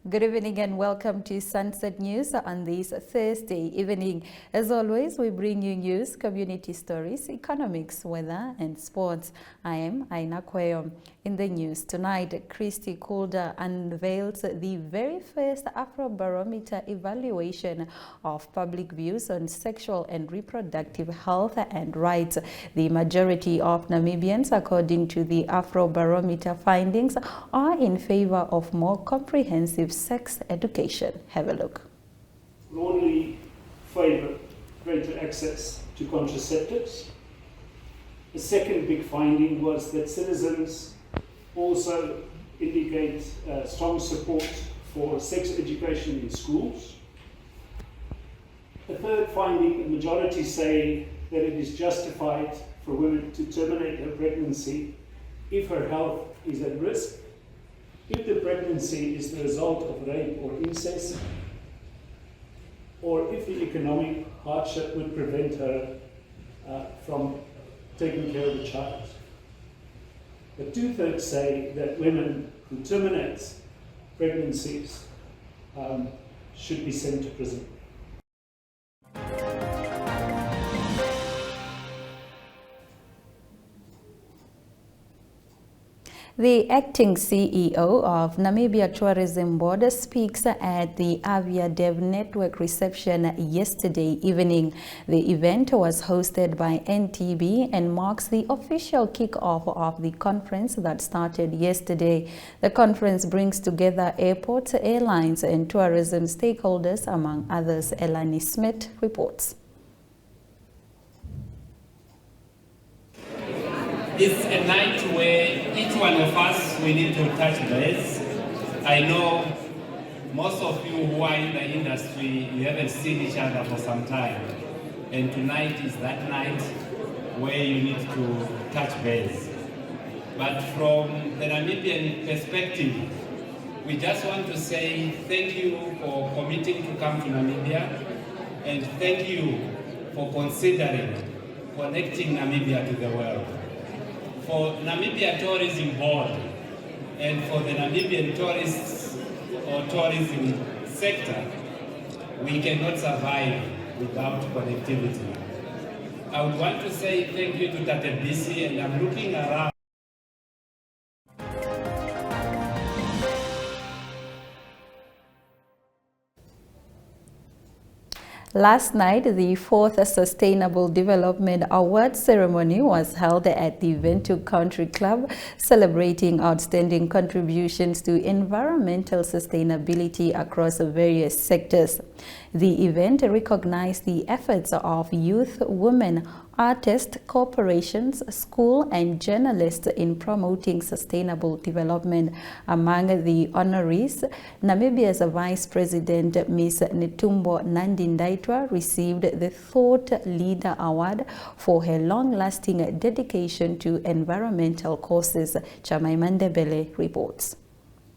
Good evening and welcome to Sunset News on this Thursday evening. As always, we bring you news, community stories, economics, weather and sports. I am Aina Kweyo. In the news tonight, Christy Calder unveils the very first Afrobarometer evaluation of public views on sexual and reproductive health and rights. The majority of Namibians, according to the Afrobarometer findings, are in favor of more comprehensive sex education. Have a look. Broadly favor greater access to contraceptives. The second big finding was that citizens also indicate strong support for sex education in schools. The third finding, the majority say that it is justified for women to terminate her pregnancy if her health is at risk, if the pregnancy is the result of rape or incest, or if the economic hardship would prevent her from taking care of the child. But 2/3 say that women who terminate pregnancies should be sent to prison. The acting CEO of Namibia Tourism Board speaks at the Avia Dev Network reception yesterday evening. The event was hosted by NTB and marks the official kick-off of the conference that started yesterday. The conference brings together airports, airlines and tourism stakeholders, among others. Elani Smith reports. It's a night where each one of us, we need to touch base. I know most of you who are in the industry, you haven't seen each other for some time. And tonight is that night where you need to touch base. But from the Namibian perspective, we just want to say thank you for committing to come to Namibia, and thank you for considering connecting Namibia to the world. For Namibia Tourism Board and for the Namibian tourists or tourism sector, we cannot survive without connectivity. I would want to say thank you to Tate Bisi, and I'm looking around. Last night, the 4th Sustainable Development Award ceremony was held at the Windhoek Country Club, celebrating outstanding contributions to environmental sustainability across various sectors. The event recognized the efforts of youth, women, artists, corporations, school and journalists in promoting sustainable development. Among the honorees, Namibia's Vice President Ms. Netumbo Nandi-Ndaitwah received the Thought Leader Award for her long-lasting dedication to environmental causes. Chamai Mandebele reports.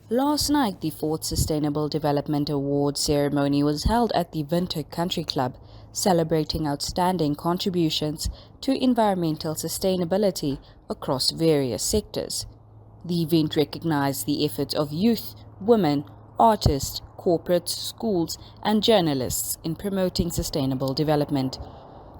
Last night, the 4th Sustainable Development Award ceremony was held at the Windhoek Country Club, celebrating outstanding contributions to environmental sustainability across various sectors. The event recognized the efforts of youth, women, artists, corporates, schools, and journalists in promoting sustainable development.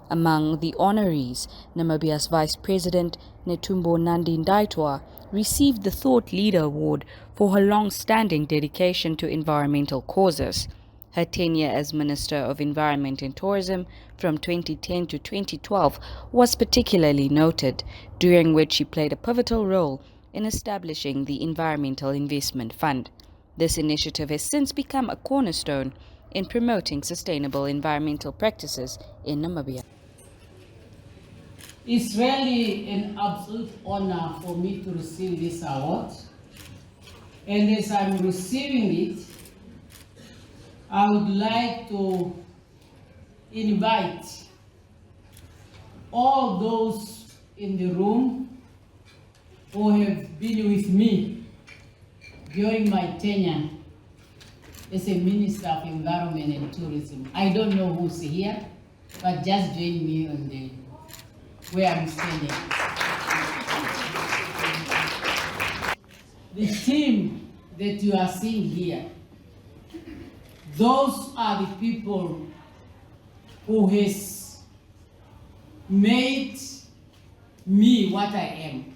Among the honorees, Namibia's Vice President Netumbo Nandi-Ndaitwah received the Thought Leader Award for her long-standing dedication to environmental causes. Her tenure as Minister of Environment and Tourism from 2010 to 2012 was particularly noted, during which she played a pivotal role in establishing the Environmental Investment Fund. This initiative has since become a cornerstone in promoting sustainable environmental practices in Namibia. It's really an absolute honor for me to receive this award. And as I'm receiving it, I would like to invite all those in the room who have been with me during my tenure as a Minister of Environment and Tourism. I don't know who's here, but just join me on the where I'm standing. The team that you are seeing here those are the people who has made me what I am.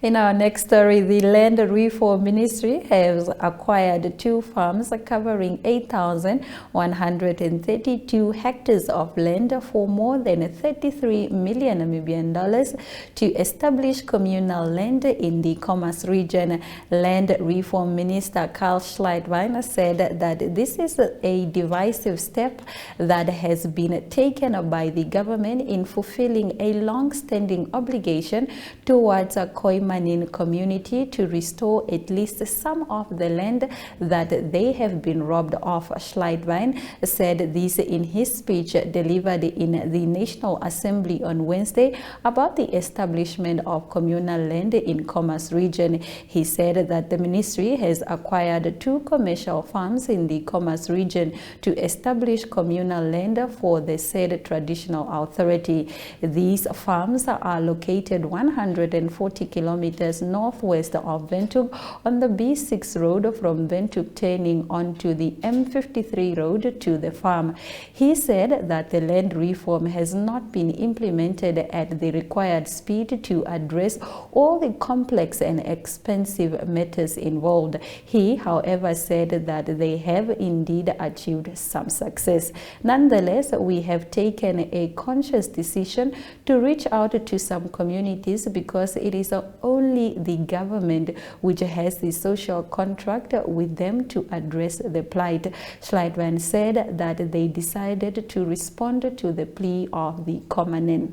In our next story, the Land Reform Ministry has acquired 2 farms covering 8,132 hectares of land for more than 33 million Namibian dollars to establish communal land in the Commerce region. Land Reform Minister Carl Schleitwein said that this is a divisive step that has been taken by the government in fulfilling a long-standing obligation towards a Khoimanin community to restore at least some of the land that they have been robbed of. Schleitwein said this in his speech delivered in the National Assembly on Wednesday about the establishment of communal land in Commerce region. He said that the ministry has acquired 2 commercial farms in the Commerce region to establish communal land for the said traditional authority. These farms are located 140 kilometers northwest of Windhoek on the B6 road from Windhoek turning onto the M53 road to the farm. He said that the land reform has not been implemented at the required speed to address all the complex and expensive matters involved. He, however, said that they have indeed achieved some success. Nonetheless, we have taken a conscious decision to reach out to some communities because it is only the government which has the social contract with them to address the plight. Schleitwein said that they decided to respond to the plea of the Khoimanin.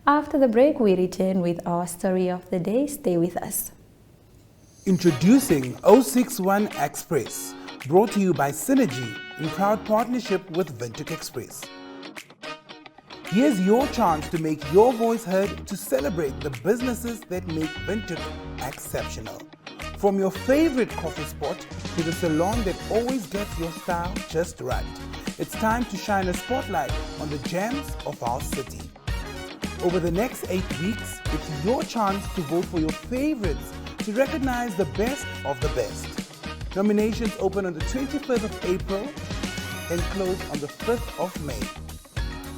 After the break, we return with our story of the day. Stay with us. Introducing 061 Express, brought to you by Synergy in proud partnership with Windhoek Express. Here's your chance to make your voice heard to celebrate the businesses that make Windhoek exceptional. From your favorite coffee spot to the salon that always gets your style just right, it's time to shine a spotlight on the gems of our city. Over the next 8 weeks, it's your chance to vote for your favorites to recognize the best of the best. Nominations open on the 25th of April and close on the 5th of May.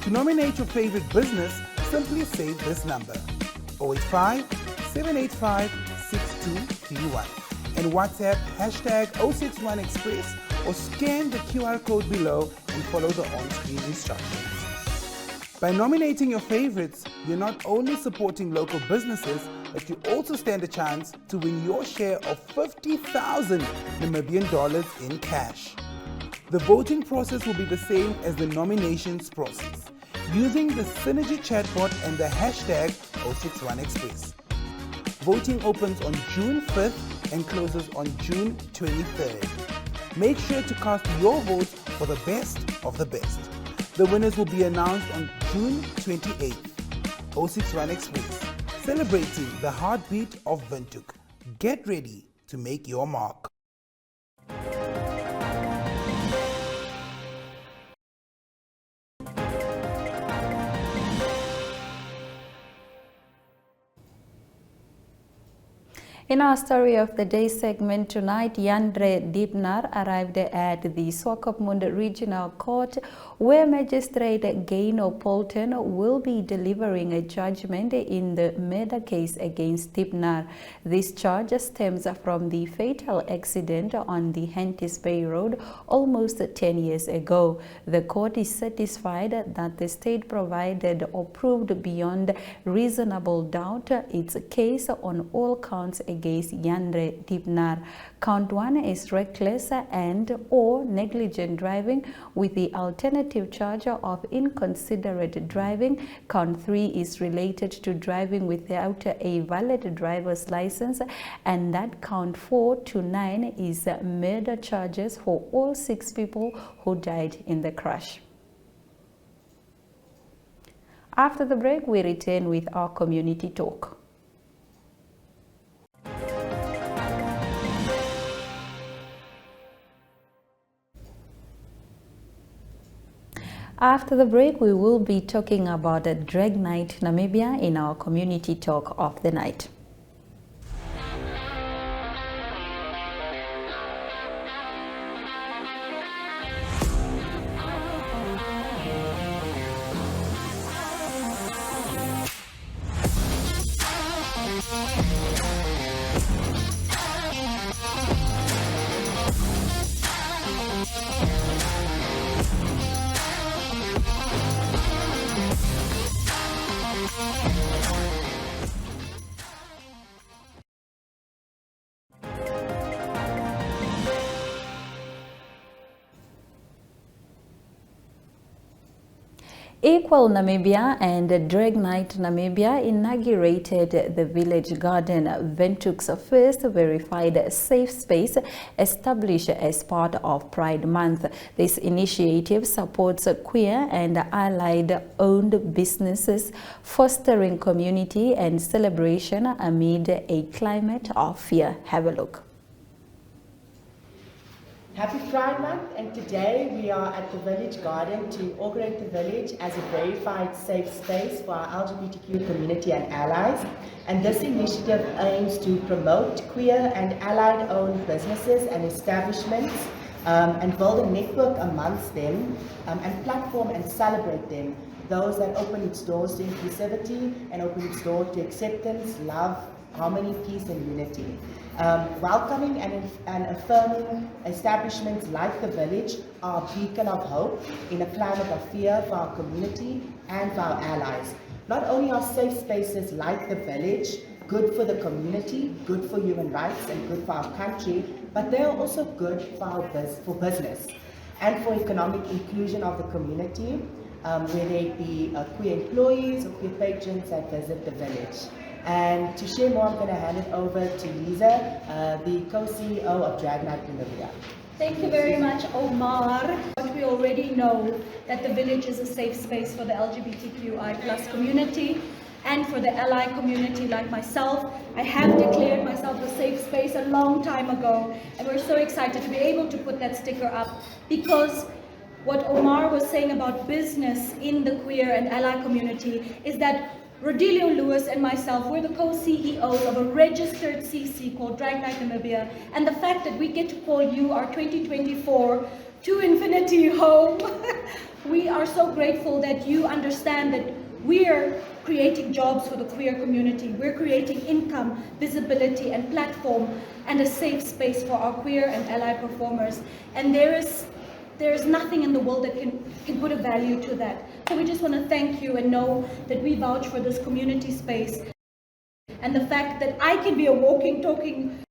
To nominate your favorite business, simply save this number 085 785 6231 and WhatsApp hashtag 061 Express or scan the QR code below and follow the on-screen instructions. By nominating your favorites, you're not only supporting local businesses, but you also stand a chance to win your share of 50,000 Namibian dollars in cash. The voting process will be the same as the nominations process, using the Synergy chatbot and the hashtag 061 Express. Voting opens on June 5th and closes on June 23rd. Make sure to cast your votes for the best of the best. The winners will be announced on June 28th. 061 Express, celebrating the heartbeat of Windhoek. Get ready to make your mark. In our story of the day segment tonight, Yandre Dibnar arrived at the Swakopmund Regional Court, where Magistrate Gaino Polton will be delivering a judgment in the murder case against Dibnar. This charge stems from the fatal accident on the Henties Bay Road almost 10 years ago. The court is satisfied that the state provided or proved beyond reasonable doubt its case on all counts against Yandre Dibnar. Count 1 is reckless and or negligent driving with the alternative charge of inconsiderate driving. Count 3 is related to driving without a valid driver's license, and that count 4 to 9 is murder charges for all 6 people who died in the crash. After the break, we return with our community talk. After the break, we will be talking about the Drag Night Namibia in our community talk of the night. Equal Namibia and Drag Night Namibia inaugurated the Village Garden, Windhoek's first verified safe space established as part of Pride Month. This initiative supports queer and allied-owned businesses, fostering community and celebration amid a climate of fear. Have a look. Happy Pride Month, and today we are at the Village Garden to inaugurate the village as a verified safe space for our LGBTQ community and allies. And this initiative aims to promote queer and allied-owned businesses and establishments and build a network amongst them and platform and celebrate them. Those that open its doors to inclusivity and open its door to acceptance, love, harmony, peace, and unity. Welcoming and affirming establishments like the village are a beacon of hope in a climate of fear for our community and for our allies. Not only are safe spaces like the village good for the community, good for human rights, and good for our country, but they are also good for business and for economic inclusion of the community, whether it be queer employees or queer patrons that visit the village. And to share more, I'm going to hand it over to Lisa, the co-CEO of Drag Night Namibia. Thank you very much, Omar. What we already know, that the village is a safe space for the LGBTQI+ community and for the ally community like myself. I have declared myself a safe space a long time ago, and we're so excited to be able to put that sticker up, because what Omar was saying about business in the queer and ally community is that Rodelio Lewis and myself, we're the co-CEOs of a registered CC called Drag Night Namibia, and the fact that we get to call you our 2024 to infinity home, we are so grateful that you understand that we're creating jobs for the queer community, we're creating income, visibility, and platform, and a safe space for our queer and ally performers. And there is nothing in the world that can put a value to that. So we just want to thank you and know that we vouch for this community space. And the fact that I can be a walking, talking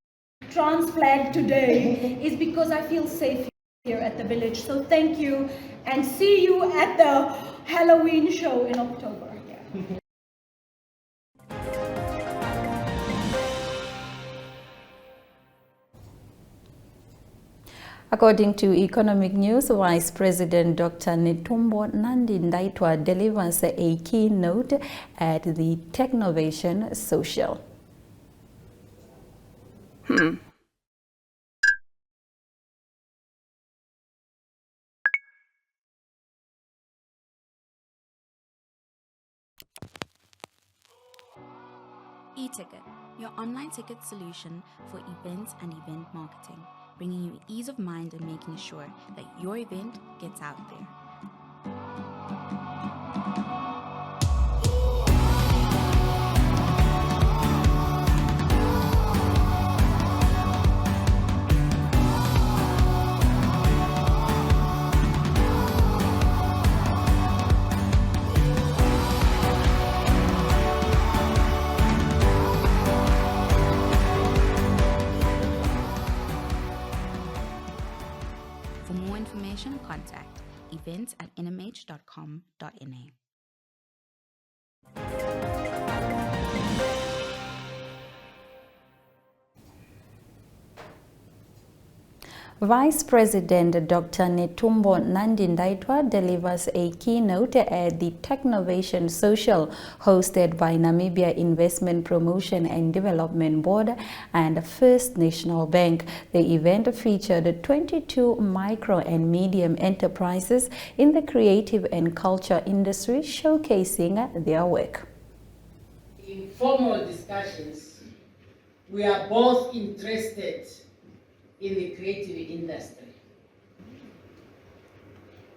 trans flag today is because I feel safe here at the village. So thank you, and see you at the Halloween show in October. According to Economic News, Vice President Dr. Netumbo Nandi-Ndaitwah delivers a keynote at the Technovation Social. eTicket, your online ticket solution for events and event marketing, bringing you ease of mind and making sure that your event gets out there. For more information, contact event Vice President Dr. Netumbo Nandi-Ndaitwah delivers a keynote at the Technovation Social hosted by Namibia Investment Promotion and Development Board and First National Bank. The event featured 22 micro and medium enterprises in the creative and culture industry showcasing their work. In formal discussions, we are both interested in the creative industry.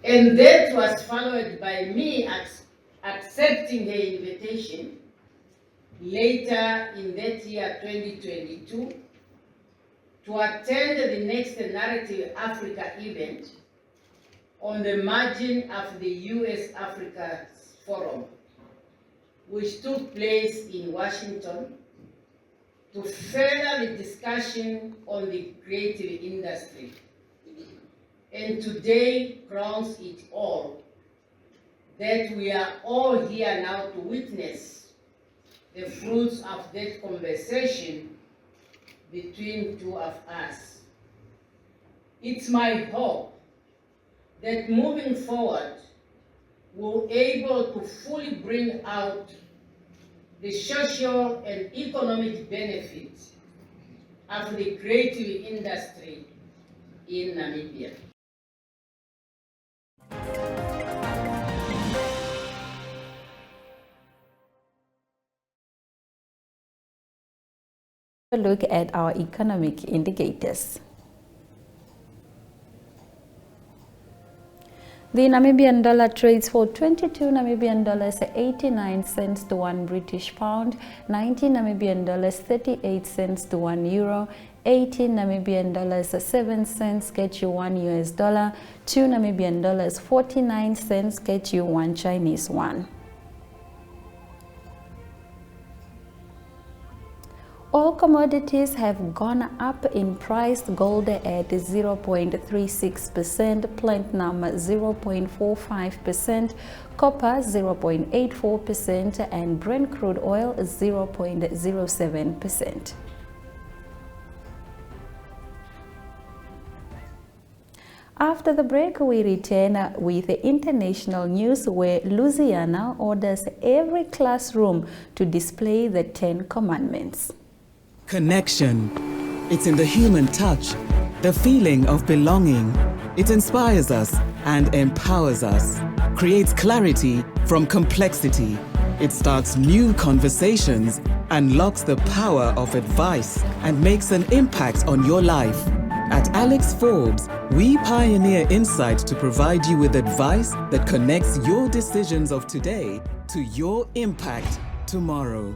And that was followed by me accepting her invitation later in that year 2022 to attend the next Narrative Africa event on the margin of the US-Africa Forum, which took place in Washington, to further the discussion on the creative industry. And today crowns it all that we are all here now to witness the fruits of that conversation between two of us. It's my hope that moving forward, we're able to fully bring out the social and economic benefits of the creative industry in Namibia. A look at our economic indicators. The Namibian dollar trades for 22 Namibian dollars 89 cents to 1 British pound, 19 Namibian dollars 38 cents to 1 euro, 18 Namibian dollars 7 cents get you 1 US dollar, 2 Namibian dollars 49 cents get you 1 Chinese yuan. All commodities have gone up in price. Gold at 0.36%, platinum 0.45%, copper 0.84%, and Brent crude oil 0.07%. After the break, we return with the international news where Louisiana orders every classroom to display the 10 Commandments. Connection. It's in the human touch, the feeling of belonging. It inspires us and empowers us, creates clarity from complexity. It starts new conversations, unlocks the power of advice, and makes an impact on your life. At Alex Forbes, we pioneer insight to provide you with advice that connects your decisions of today to your impact tomorrow.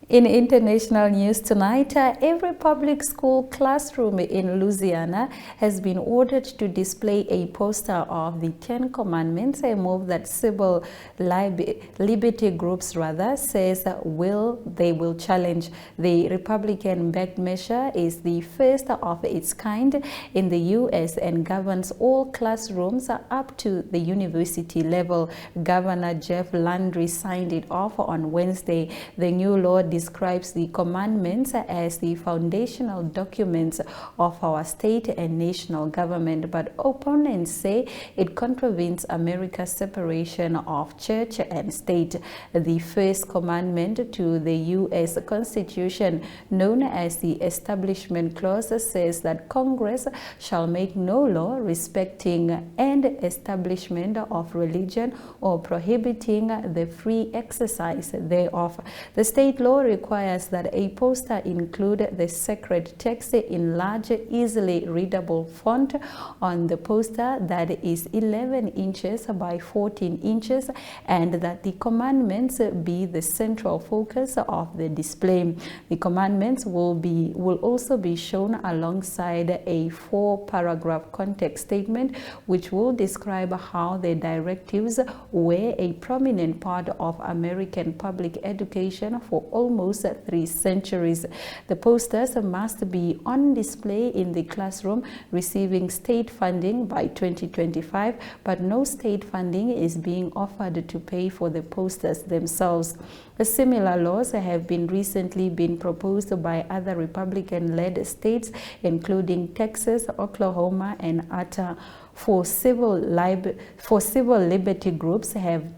In international news tonight, every public school classroom in Louisiana has been ordered to display a poster of the 10 Commandments, a move that civil liberty groups says they will challenge. The Republican-backed measure is the first of its kind in the U.S. and governs all classrooms up to the university level. Governor Jeff Landry signed it off on Wednesday. The new law describes the commandments as the foundational documents of our state and national government, but opponents say it contravenes America's separation of church and state. The first commandment to the U.S. Constitution, known as the Establishment Clause, says that Congress shall make no law respecting and establishment of religion or prohibiting the free exercise thereof. The state law requires that a poster include the sacred text in large, easily readable font on the poster that is 11 inches by 14 inches and that the commandments be the central focus of the display. The commandments will also be shown alongside a 4-paragraph context statement which will describe how the directives were a prominent part of American public education tradition for almost 3 centuries. The posters must be on display in the classroom receiving state funding by 2025, but no state funding is being offered to pay for the posters themselves. Similar laws have recently been proposed by other Republican-led states, including Texas, Oklahoma, and Utah. Four civil liberty groups have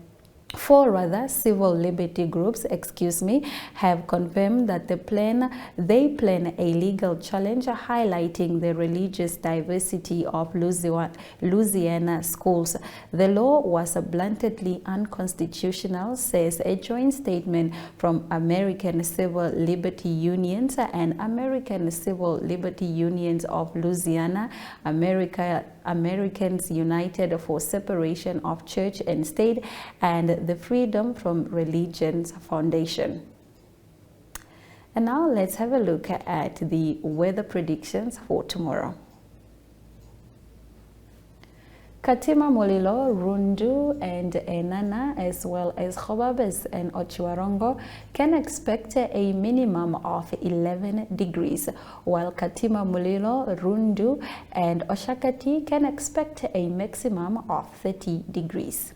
confirmed that they plan a legal challenge highlighting the religious diversity of Louisiana schools. The law was blatantly unconstitutional, says a joint statement from American Civil Liberty Unions and American Civil Liberty Unions of Louisiana, Americans United for Separation of Church and State, and the Freedom from Religions Foundation. And now let's have a look at the weather predictions for tomorrow. Katima Mulilo, Rundu, and Enana, as well as Khobabes and Ochuarongo, can expect a minimum of 11 degrees, while Katima Mulilo, Rundu, and Oshakati can expect a maximum of 30 degrees.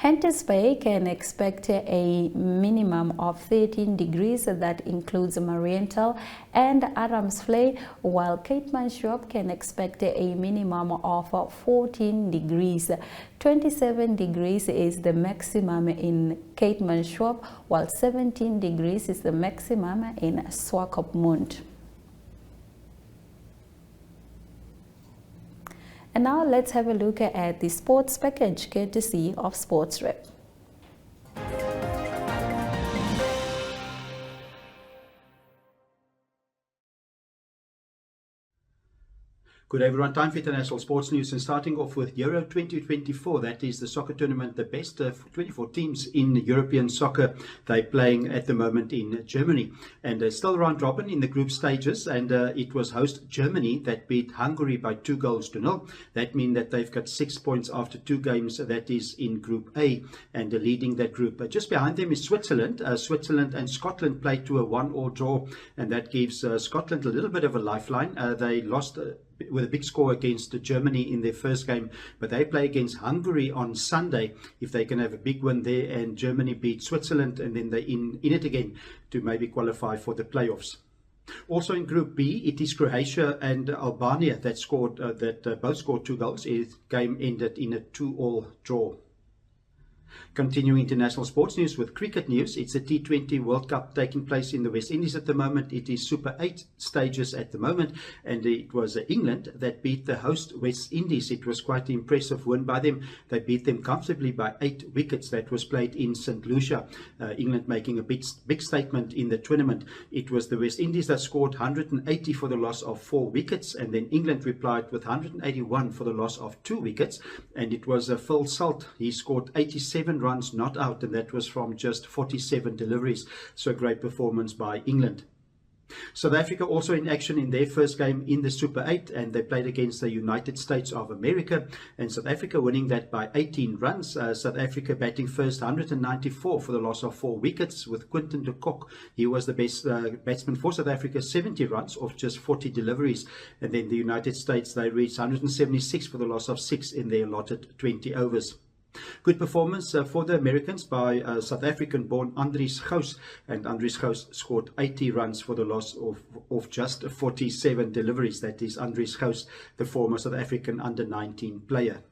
Hentis Bay can expect a minimum of 13 degrees, that includes Mariental and Adams Fleet, while Cape Manshop can expect a minimum of 14 degrees. 27 degrees is the maximum in Cape Manshop, while 17 degrees is the maximum in Swakopmund. And now let's have a look at the sports package courtesy of Sports Rep. Good day everyone, time for international sports news, and starting off with Euro 2024. That is the soccer tournament, the best 24 teams in European soccer. They're playing at the moment in Germany, and still round robin in the group stages, and it was host Germany that beat Hungary by 2-0. That means that they've got 6 points after 2 games. That is in Group A, and leading that group. Just behind them is Switzerland. Switzerland and Scotland played to a 1-1 draw, and that gives Scotland a little bit of a lifeline. They lost with a big score against Germany in their first game, but they play against Hungary on Sunday. If they can have a big win there and Germany beat Switzerland, and then they're in it again to maybe qualify for the playoffs. Also in Group B, it is Croatia and Albania that scored both scored 2 goals. The game ended in a 2-2 draw. Continuing international sports news with cricket news, it's a T20 World Cup taking place in the West Indies at the moment. It is Super 8 stages at the moment, and it was England that beat the host West Indies. It was quite an impressive win by them. They beat them comfortably by 8 wickets. That was played in St. Lucia. England making a big statement in the tournament. It was the West Indies that scored 180 for the loss of 4 wickets, and then England replied with 181 for the loss of 2 wickets, and it was Phil Salt. He scored 87 runs not out, and that was from just 47 deliveries. So a great performance by England. South Africa also in action in their first game in the Super 8, and they played against the United States of America, and South Africa winning that by 18 runs. South Africa batting first, 194 for the loss of 4 wickets with Quinton de Kock. He was the best batsman for South Africa, 70 runs off just 40 deliveries, and then the United States, they reached 176 for the loss of 6 in their allotted 20 overs. Good performance for the Americans by South African-born Andries Gous, and Andries Gous scored 80 runs for the loss of just 47 deliveries. That is Andries Gous, the former South African under-19 player.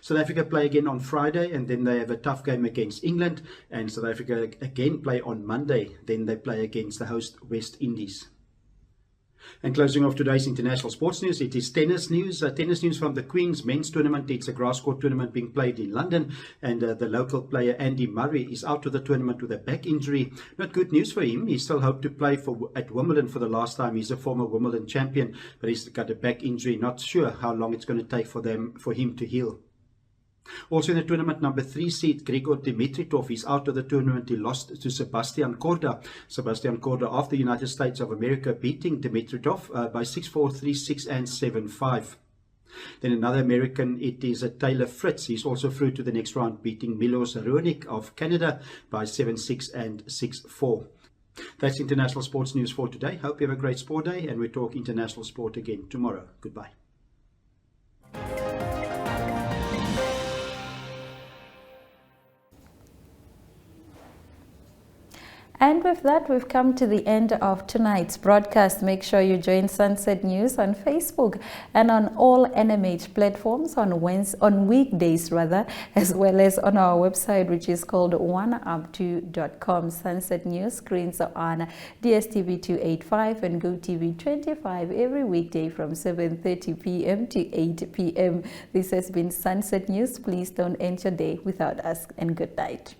South Africa play again on Friday, and then they have a tough game against England, and South Africa again play on Monday. Then they play against the host West Indies. And closing off today's international sports news, it is tennis news. Tennis news from the Queen's Men's Tournament. It's a grass court tournament being played in London, and the local player Andy Murray is out of the tournament with a back injury. Not good news for him. He still hoped to play at Wimbledon for the last time. He's a former Wimbledon champion, but he's got a back injury. Not sure how long it's going to take for him to heal. Also in the tournament, number 3 seed Grigor Dimitrov is out of the tournament. He lost to Sebastian Korda. Sebastian Korda of the United States of America beating Dimitrov by 6-4, 3-6 and 7-5. Then another American, it is Taylor Fritz. He's also through to the next round, beating Milos Raonic of Canada by 7-6 and 6-4. That's international sports news for today. Hope you have a great sport day, and we'll talk international sport again tomorrow. Goodbye. And with that, we've come to the end of tonight's broadcast. Make sure you join Sunset News on Facebook and on all NMH platforms on weekdays, as well as on our website, which is called oneup2.com. Sunset News screens are on DSTV 285 and GoTV 25 every weekday from 7:30 p.m. to 8 p.m. This has been Sunset News. Please don't end your day without us, and good night.